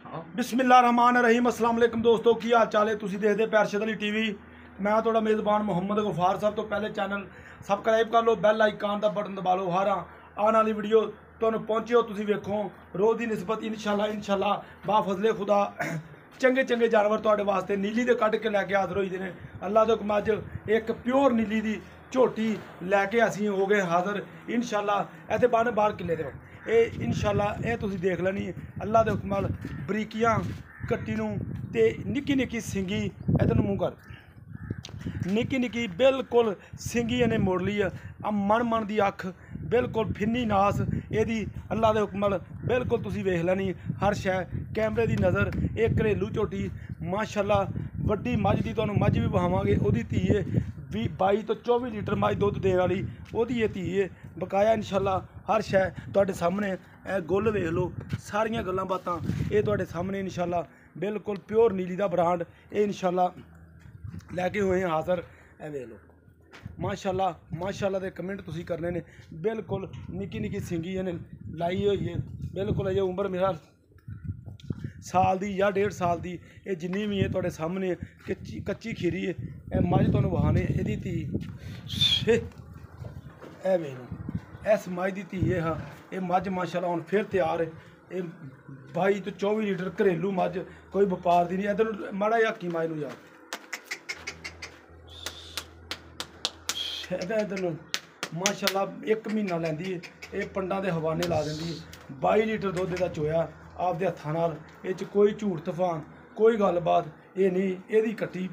बिस्मिल्लाहिर्रहमानिर्रहीम अस्सलाम वालेकुम दोस्तों, की हाल चाल है। तुसीं देखदे पैरशद अली टीवी। मैं थोड़ा मेज़बान मुहम्मद गफार। सब तो पहले चैनल सबसक्राइब कर लो, बैल आइकन का बटन दबा लो। हर आने वाली वीडियो तुहानूं पहुँचे हो तुसीं वेखो। रोज़ की निस्बत इंशाल्लाह बाफजले खुदा चंगे चंगे जानवर तुहाडे वास्ते नीली दे कढ के लैके हाज़र होई दे ने। अल्लाह दे हुक्म अज एक प्योर नीली दी झोटी लैके असीं हो गए हाज़र इंशाल्लाह। इत्थे बन बाहर किले दे ये इंशाल्लाह ये तुसीं देख लैनी अल्लाह दे हुक्म नाल बरीकियां कट्टी नूं ते निक्की निक्की सिंगी इधर मूँह कर निक्की निक्की बिल्कुल सिंगी इन्हें मोड़ ली है। मन दी अख बिल्कुल फिन्नी नास यदी अल्लाह दे हुक्म नाल बिल्कुल तुसीं वेख लैनी हर शै कैमरे दी नज़र। एक घरेलू झोटी माशाल्लाह वड्डी मझ दी तुहानूं मझ भी बहावांगे। ओहदी धी है 22 तो 24 लीटर मझ दुध देने वाली ओहदी ये धी है। बकाया इंशाल्लाह हर शै तुहाडे सामने गुल वेख लो। सारियां गल्लां बातां ये तुहाडे सामने इंशाल्लाह बिल्कुल प्योर नीली दा ब्रांड ये इंशाल्लाह लैके हुए हैं हाज़र। ए वेख लो माशाल्लाह दे कमेंट तुसीं करने ने। बिल्कुल निक्की निक्की सिंगी इन्हें लाई हुई है। बिल्कुल अजे उम्र मेरा साल दी या 1.5 साल दी ये जिन्नी भी है तुहाडे सामने कच्ची खीरी है। ए मझ तुहानूं वहाने इहदी धी ए वेख इस मझ दी धी है। हाँ ये मझ माशाल्लाह हुण फिर तैयार है। ये 22 तो 24 लीटर घरेलू मझ कोई व्यापार दी नहीं। इधर माड़ा जिहा हक्की मझ नूं यार इधर माशाल्लाह 1 महीना लैंदी है। ये पंडां दे हवाने ला देंदी है। 22 लीटर दुध दा चोया आपदे हत्थां नाल। इह च कोई झूठ तूफान कोई गलबात ये नहीं। इहदी कट्टी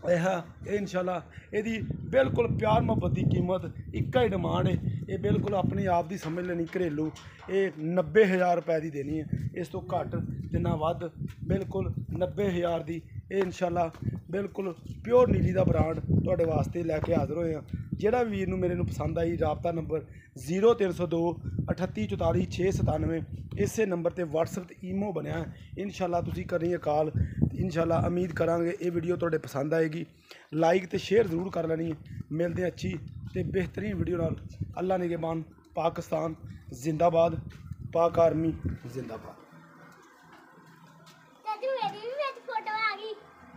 ये इंशाल्लाह यदी बिल्कुल प्यार मुहब्बत की कीमत एक ही डिमांड है। ये बिल्कुल अपनी आप की समझ लेनी घरेलू ये 90,000 रुपए की देनी है। इस तो घट ते ना वध बिल्कुल 90,000 की ये इंशाल्लाह बिल्कुल प्योर नीली का ब्रांड तुहाडे वास्ते लैके हाज़र होए हैं। जिहड़ा वीर नूं मेरे नूं पसंद आई राबता नंबर 0302 38 44 697 इसे नंबर ते व्हाट्सएप ते ईमो बनया इंशाल्लाह तुसीं करनी है कॉल। इंशाल्लाह उम्मीद करांगे ये वीडियो तुहाडे पसंद आएगी। लाइक तो शेयर जरूर कर लेनी है। मिलते हैं अच्छी तो बेहतरीन वीडियो नाल। अल्लाह निगहबान। पाकिस्तान जिंदाबाद। पाक आर्मी जिंदाबाद।